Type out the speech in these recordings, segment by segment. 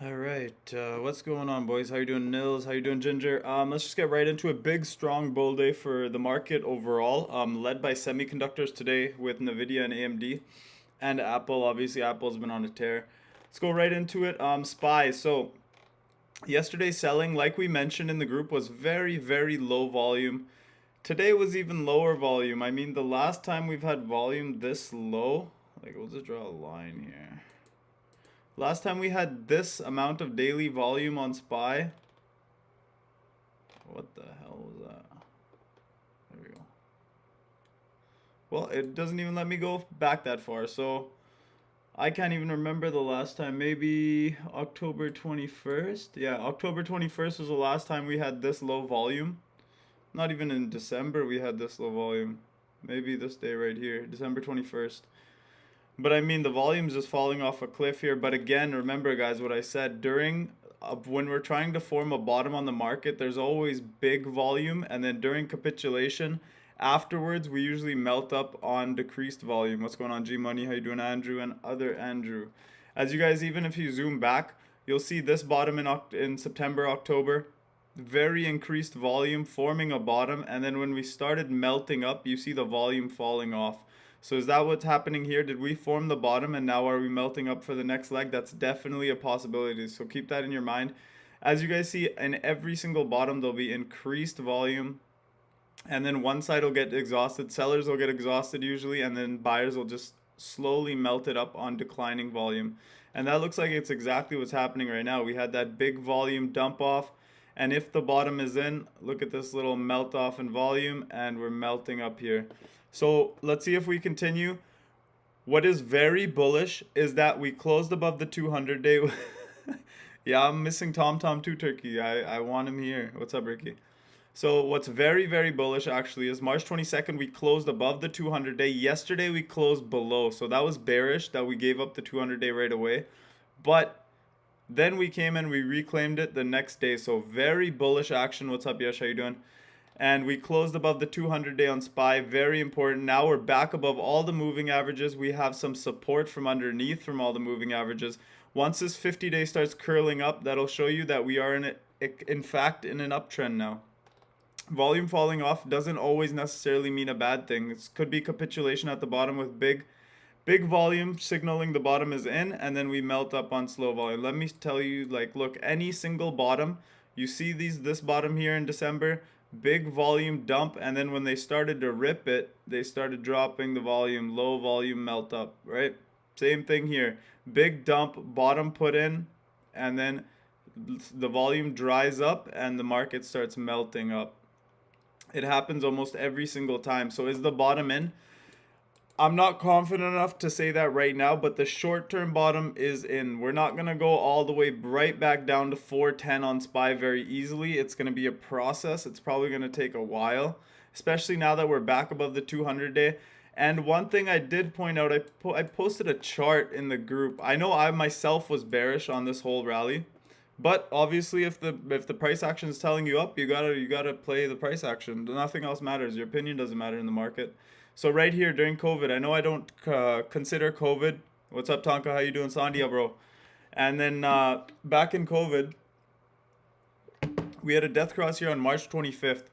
All right, what's going on, boys? How you doing, Nils? How you doing, Ginger? Let's just get right into a big, strong bull day for the market overall. Led by semiconductors today with Nvidia and AMD, and Apple. Obviously, Apple's been on a tear. Let's go right into it. SPY. So yesterday's selling, like we mentioned in the group, was very, very low volume. Today was even lower volume. I mean, the last time we've had volume this low, like we'll just draw a line here. Last time we had this amount of daily volume on SPY. What the hell was that? There we go. Well, it doesn't even let me go back that far. So I can't even remember the last time. Maybe October 21st? Yeah, October 21st was the last time we had this low volume. Not even in December we had this low volume. Maybe this day right here, December 21st. But I mean, the volume's just falling off a cliff here. But again, remember, guys, what I said during when we're trying to form a bottom on the market, there's always big volume, and then during capitulation, afterwards, we usually melt up on decreased volume. What's going on, G Money? How you doing, Andrew and other Andrew? As you guys, even if you zoom back, you'll see this bottom in September, October. Very increased volume forming a bottom, and then when we started melting up, you see the volume falling off. So is that what's happening here? Did we form the bottom and now are we melting up for the next leg? That's definitely a possibility. So keep that in your mind. As you guys see, in every single bottom, there'll be increased volume. And then one side will get exhausted. Sellers will get exhausted usually. And then buyers will just slowly melt it up on declining volume. And that looks like it's exactly what's happening right now. We had that big volume dump off. And if the bottom is in, look at this little melt off in volume. And we're melting up here. So let's see if we continue. What is very bullish is that we closed above the 200 day. Yeah, I'm missing Tom Tom too, Turkey. I want him here. What's up, Ricky? So what's very, very bullish actually is March 22nd, we closed above the 200 day. Yesterday, we closed below. So that was bearish that we gave up the 200 day right away. But then we came and we reclaimed it the next day. So very bullish action. What's up, Yash? How you doing? And we closed above the 200 day on SPY. Very important. Now we're back above all the moving averages. We have some support from underneath from all the moving averages. Once this 50 day starts curling up, that'll show you that we are in fact in an uptrend now. Volume falling off doesn't always necessarily mean a bad thing. It could be capitulation at the bottom with big volume signaling the bottom is in, and then we melt up on slow volume. Let me tell you, like, look, any single bottom, you see this bottom here in December, big volume dump, and then when they started to rip it, they started dropping the volume, low volume melt up, right? Same thing here. Big dump, bottom put in, and then the volume dries up and the market starts melting up. It happens almost every single time. So is the bottom in? I'm not confident enough to say that right now, but the short-term bottom is in. We're not going to go all the way right back down to 410 on SPY very easily. It's going to be a process. It's probably going to take a while, especially now that we're back above the 200 day. And one thing I did point out, I posted a chart in the group. I know I myself was bearish on this whole rally, but obviously if the price action is telling you up, you gotta play the price action. Nothing else matters. Your opinion doesn't matter in the market. So right here during COVID, I know I don't consider COVID. What's up, Tonka? How you doing, Sandia, bro? And then back in COVID, we had a death cross here on March 25th.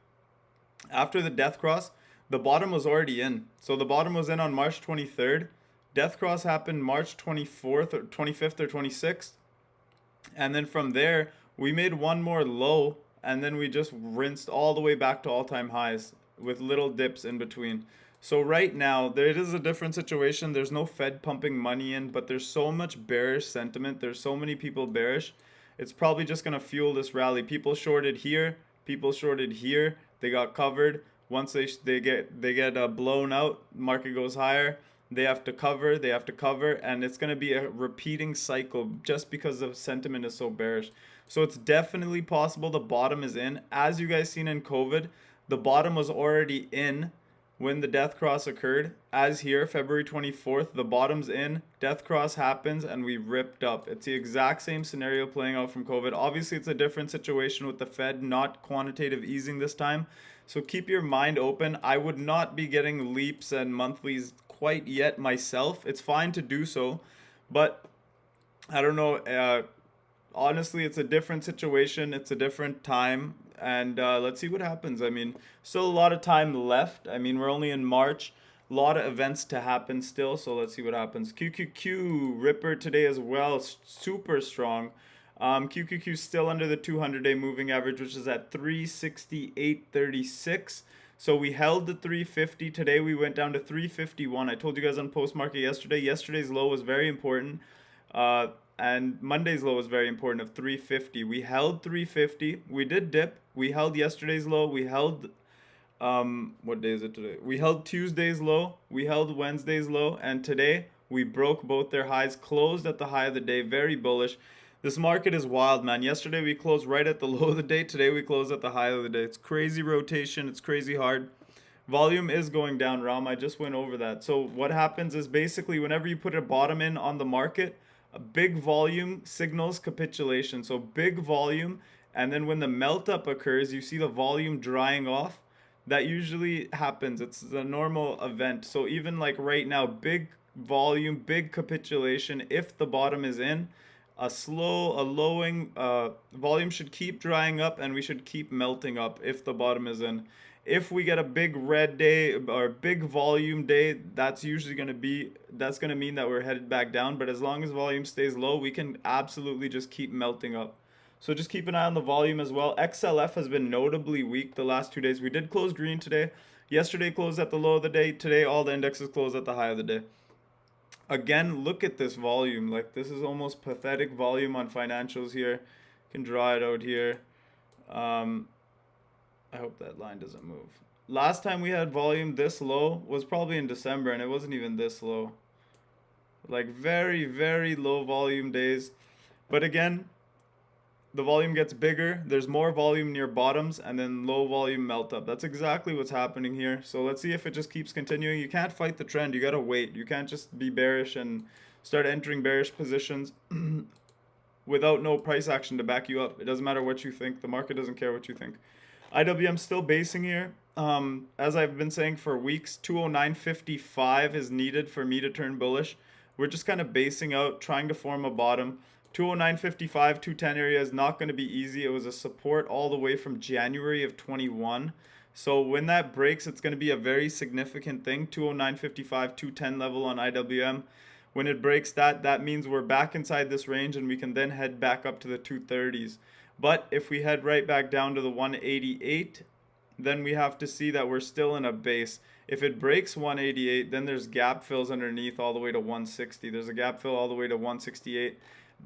After the death cross, the bottom was already in. So the bottom was in on March 23rd. Death cross happened March 24th or 25th or 26th. And then from there, we made one more low, and then we just rinsed all the way back to all-time highs with little dips in between. So right now, there is a different situation. There's no Fed pumping money in, but there's so much bearish sentiment. There's so many people bearish. It's probably just going to fuel this rally. People shorted here, people shorted here. They got covered. Once they get blown out, market goes higher. They have to cover, and it's going to be a repeating cycle just because the sentiment is so bearish. So it's definitely possible the bottom is in. As you guys seen in COVID, the bottom was already in when the death cross occurred. As here, February 24th, the bottom's in, death cross happens, and we ripped up. It's the exact same scenario playing out from COVID. Obviously, it's a different situation with the Fed not quantitative easing this time. So keep your mind open. I would not be getting leaps and monthlies quite yet myself. It's fine to do so, but I don't know. honestly, it's a different situation. It's a different time. And let's see what happens. I mean, still a lot of time left. I mean, we're only in March. A lot of events to happen still. So let's see what happens. QQQ, Ripper today as well. Super strong. QQQ still under the 200-day moving average, which is at 368.36. So we held the 350. Today we went down to 351. I told you guys on post market yesterday. Yesterday's low was very important. And Monday's low was very important of 350. We held 350. We did dip. We held yesterday's low. We held what day is it today? We held Tuesday's low. We held Wednesday's low, and today we broke both their highs, closed at the high of the day, very bullish. This market is wild, man. Yesterday we closed right at the low of the day. Today we closed at the high of the day. It's crazy rotation. It's crazy hard. Volume is going down, Ram. I just went over that. So what happens is basically whenever you put a bottom in on the market, a big volume signals capitulation. So big volume, and then when the melt up occurs, you see the volume drying off. That usually happens. It's a normal event. So even like right now, big volume, big capitulation. If the bottom is in, a lowing volume should keep drying up, and we should keep melting up if the bottom is in. If we get a big red day or big volume day, that's usually going to mean that we're headed back down. But as long as volume stays low, we can absolutely just keep melting up. So just keep an eye on the volume as well. XLF has been notably weak the last 2 days. We did close green today. Yesterday closed at the low of the day. Today all the indexes closed at the high of the day. Again, look at this volume. Like, this is almost pathetic volume on financials here. You can draw it out here. I hope that line doesn't move. Last time we had volume this low was probably in December, and it wasn't even this low. Like, very, very low volume days. But again, the volume gets bigger. There's more volume near bottoms, and then low volume melt up. That's exactly what's happening here. So let's see if it just keeps continuing. You can't fight the trend. You gotta wait. You can't just be bearish and start entering bearish positions without no price action to back you up. It doesn't matter what you think. The market doesn't care what you think. IWM still basing here. As I've been saying for weeks, 209.55 is needed for me to turn bullish. We're just kind of basing out, trying to form a bottom. 209.55, 210 area is not going to be easy. It was a support all the way from January of 21. So when that breaks, it's going to be a very significant thing. 209.55, 210 level on IWM. When it breaks that, that means we're back inside this range, and we can then head back up to the 230s. But if we head right back down to the 188, then we have to see that we're still in a base. If it breaks 188, then there's gap fills underneath all the way to 160. There's a gap fill all the way to 168.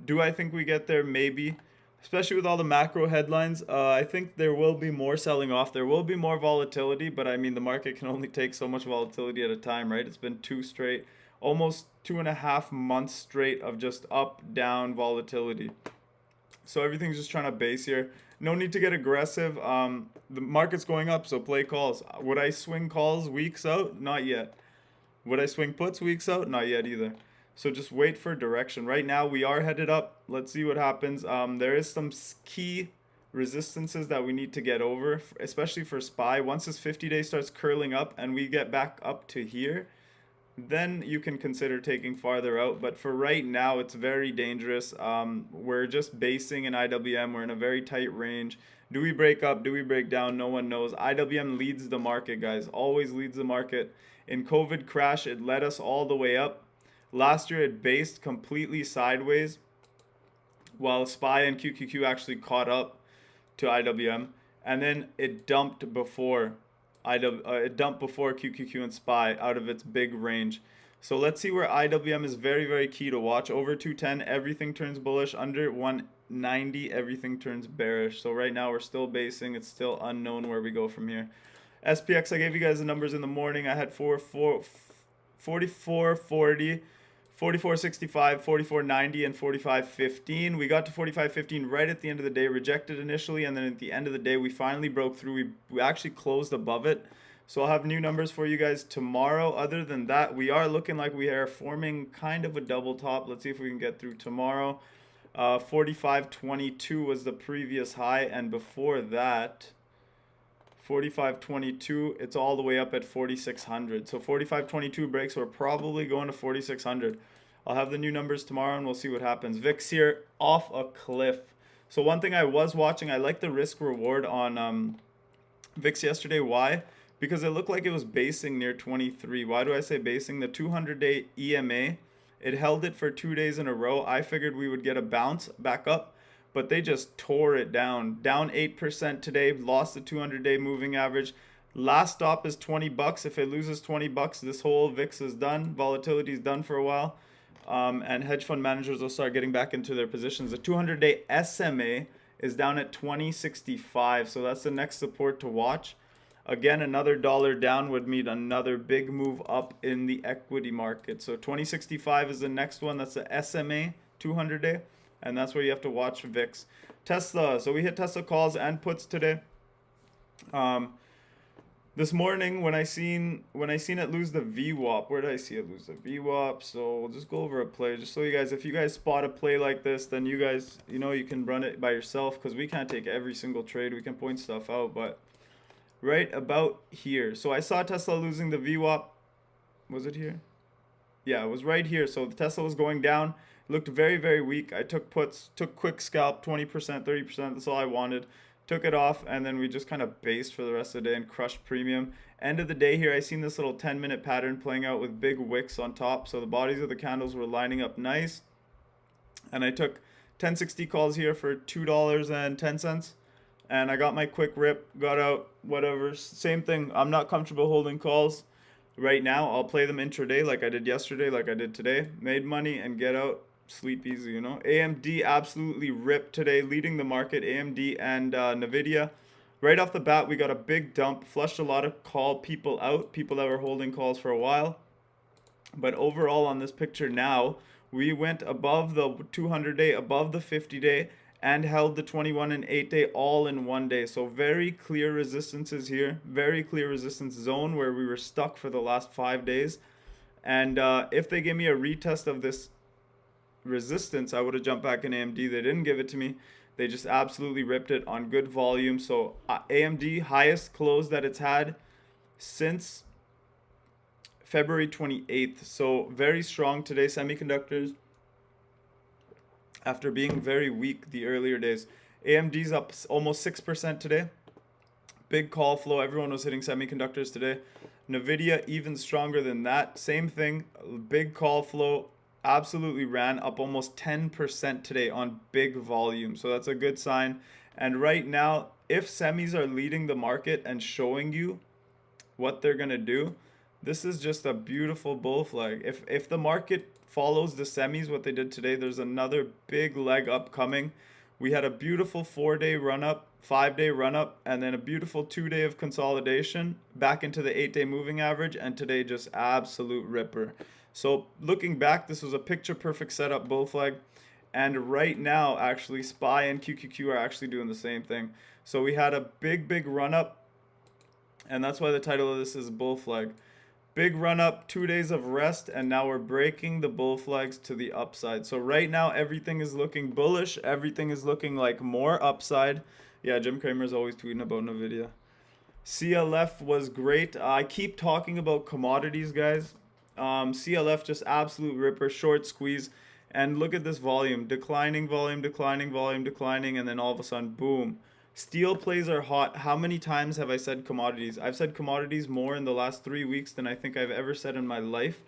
Do I think we get there? Maybe. Especially with all the macro headlines, I think there will be more selling off. There will be more volatility, but I mean, the market can only take so much volatility at a time, right? It's been almost 2.5 months straight of just up, down volatility. So everything's just trying to base here. No need to get aggressive. The market's going up, so play calls. Would I swing calls weeks out? Not yet. Would I swing puts weeks out? Not yet either. So just wait for direction. Right now we are headed up. Let's see what happens. There is some key resistances that we need to get over, especially for SPY. Once this 50-day starts curling up and we get back up to here, then you can consider taking farther out. But for right now, it's very dangerous. We're just basing in IWM. We're in a very tight range. Do we break up? Do we break down? No one knows. IWM leads the market, guys. Always leads the market. In COVID crash, it led us all the way up. Last year, it based completely sideways, while SPY and QQQ actually caught up to IWM. And then it dumped before QQQ and SPY out of its big range. So let's see where IWM is very, very key to watch. Over 210, everything turns bullish. Under 190, everything turns bearish. So right now we're still basing. It's still unknown where we go from here. SPX, I gave you guys the numbers in the morning. I had 44.40, 44.65, 44.90, and 45.15. We got to 45.15 right at the end of the day, rejected initially, and then at the end of the day, we finally broke through. We actually closed above it. So I'll have new numbers for you guys tomorrow. Other than that, we are looking like we are forming kind of a double top. Let's see if we can get through tomorrow. 45.22 was the previous high, and before that, 45.22, it's all the way up at 4,600. So 45.22 breaks, we're probably going to 4,600. I'll have the new numbers tomorrow and we'll see what happens. VIX here off a cliff. So one thing I was watching, I like the risk reward on VIX yesterday. Why? Because it looked like it was basing near 23. Why do I say basing? The 200-day EMA, it held it for 2 days in a row. I figured we would get a bounce back up, but they just tore it down. Down 8% today, lost the 200-day moving average. Last stop is 20 bucks. If it loses 20 bucks, this whole VIX is done. Volatility is done for a while. And hedge fund managers will start getting back into their positions. The 200-day SMA is down at 2065, so that's the next support to watch. Again, another dollar down would mean another big move up in the equity market. So 2065 is the next one. That's the SMA 200-day, and that's where you have to watch VIX. Tesla. So we hit Tesla calls and puts today. This morning when I seen it lose the VWAP, where did I see it lose the VWAP? So we'll just go over a play just so you guys, if you guys spot a play like this, then you guys, you can run it by yourself, because we can't take every single trade. We can point stuff out, but right about here. So I saw Tesla losing the VWAP. Was it here? Yeah, it was right here. So the Tesla was going down. It looked very, very weak. I took puts, took quick scalp, 20%, 30%. That's all I wanted. Took it off, and then we just kind of based for the rest of the day and crushed premium. End of the day here, I seen this little 10-minute pattern playing out with big wicks on top. So the bodies of the candles were lining up nice. And I took 1060 calls here for $2.10. And I got my quick rip, got out, whatever. Same thing. I'm not comfortable holding calls right now. I'll play them intraday like I did yesterday, like I did today. Made money and get out. Sleep easy, AMD absolutely ripped today, leading the market. AMD and Nvidia. Right off the bat, we got a big dump. Flushed a lot of call people out, people that were holding calls for a while. But overall on this picture now, we went above the 200-day, above the 50-day, and held the 21 and 8-day all in one day. So very clear resistances here. Very clear resistance zone where we were stuck for the last 5 days. And if they give me a retest of this resistance, I would have jumped back in AMD. They didn't give it to me. They just absolutely ripped it on good volume. So AMD, highest close that it's had since February 28th. So very strong today. Semiconductors, after being very weak the earlier days. AMD's up almost 6% today. Big call flow. Everyone was hitting semiconductors today. Nvidia even stronger than that. Same thing. Big call flow. Absolutely ran up almost 10% today on big volume. So that's a good sign. And right now, if semis are leading the market and showing you what they're going to do, this is just a beautiful bull flag. If the market follows the semis, what they did today, there's another big leg up coming. We had a beautiful 4-day run up, 5-day run up, and then a beautiful 2-day of consolidation back into the 8-day moving average. And today just absolute ripper. So looking back, this was a picture perfect setup bull flag. And right now, actually, SPY and QQQ are actually doing the same thing. So we had a big run up. And that's why the title of this is bull flag. Big run up, 2 days of rest, and now we're breaking the bull flags to the upside. So right now, everything is looking bullish. Everything is looking like more upside. Yeah, Jim Cramer's always tweeting about NVIDIA. CLF was great. I keep talking about commodities, guys. CLF just absolute ripper, short squeeze, and look at this volume, declining volume, and then all of a sudden, boom. Steel plays are hot. How many times have I said commodities? I've said commodities more in the last 3 weeks than I think I've ever said in my life.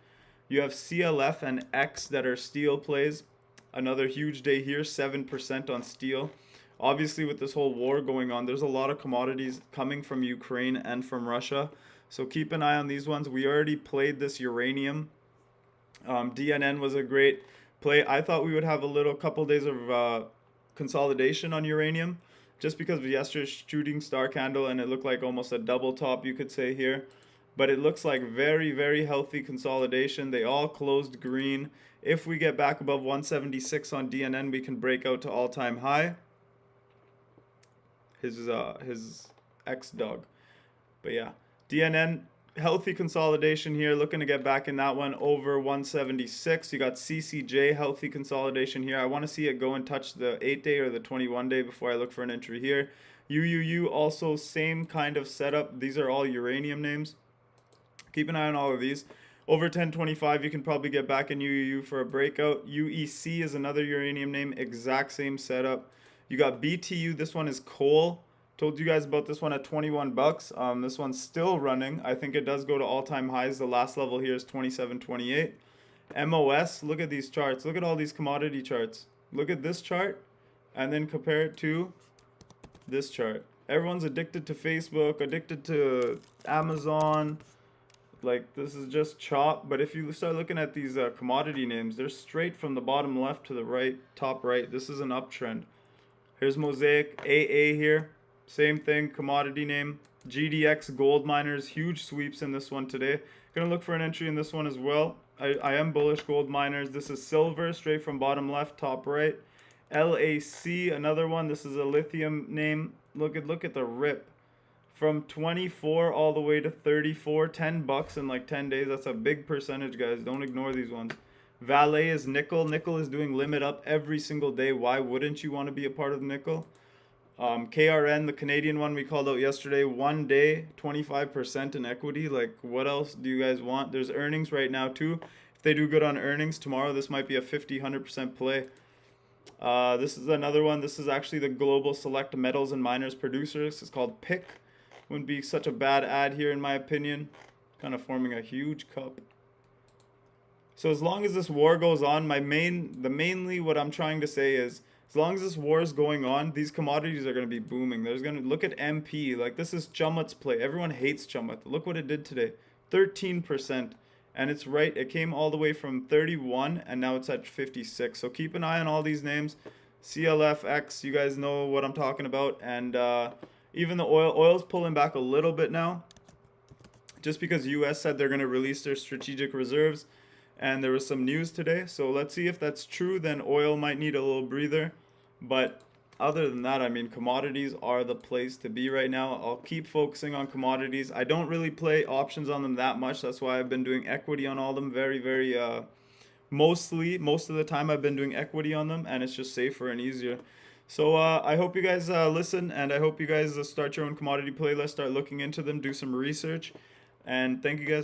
You have CLF and X that are steel plays. Another huge day here, 7% on steel. Obviously, with this whole war going on, there's a lot of commodities coming from Ukraine and from Russia. So keep an eye on these ones. We already played this uranium. DNN was a great play. I thought we would have a couple days of consolidation on uranium just because of yesterday's shooting star candle, and it looked like almost a double top, you could say here. But it looks like very healthy consolidation. They all closed green. If we get back above 176 on DNN, we can break out to all-time high. His ex-dog. But yeah. DNN, healthy consolidation here. Looking to get back in that one over 176. You got CCJ, healthy consolidation here. I want to see it go and touch the 8-day or the 21-day before I look for an entry here. UUU, also same kind of setup. These are all uranium names. Keep an eye on all of these. Over 1025, you can probably get back in UUU for a breakout. UEC is another uranium name, exact same setup. You got BTU, this one is coal. Told you guys about this one at 21 bucks. This one's still running. I think it does go to all-time highs. The last level here is 27.28. MOS, look at these charts. Look at all these commodity charts. Look at this chart and then compare it to this chart. Everyone's addicted to Facebook, addicted to Amazon. Like, this is just chop. But if you start looking at these commodity names, they're straight from the bottom left to the right, top right. This is an uptrend. Here's Mosaic, AA here. Same thing, commodity name. GDX gold miners, huge sweeps in this one today. Gonna look for an entry in this one as well. I am bullish gold miners. This is silver, straight from bottom left, top right. LAC, another one. This is a lithium name. Look at the rip. From 24 all the way to 34, 10 bucks in like 10 days. That's a big percentage, guys. Don't ignore these ones. Valet is nickel. Nickel is doing limit up every single day. Why wouldn't you want to be a part of nickel? KRN, the Canadian one we called out yesterday, 1 day, 25% in equity. Like, what else do you guys want? There's earnings right now too. If they do good on earnings tomorrow, this might be a 50-100% play. This is another one. This is actually the Global Select Metals and Miners Producers. It's called PIC. Wouldn't be such a bad ad here in my opinion. Kind of forming a huge cup. So as long as this war goes on, mainly what I'm trying to say is, as long as this war is going on, these commodities are going to be booming. There's going to look at MP. Like, this is Chumut's play. Everyone hates Chumut. Look what it did today. 13%. And it's right. It came all the way from 31 and now it's at 56. So keep an eye on all these names. CLFX, you guys know what I'm talking about. And even the oil's pulling back a little bit now. Just because US said they're going to release their strategic reserves. And there was some news today. So let's see if that's true. Then oil might need a little breather. But other than that, I mean, commodities are the place to be right now. I'll keep focusing on commodities. I don't really play options on them that much. That's why I've been doing equity on all of them. Most of the time I've been doing equity on them, and it's just safer and easier. So I hope you guys listen, and I hope you guys start your own commodity playlist, start looking into them, do some research. And thank you guys for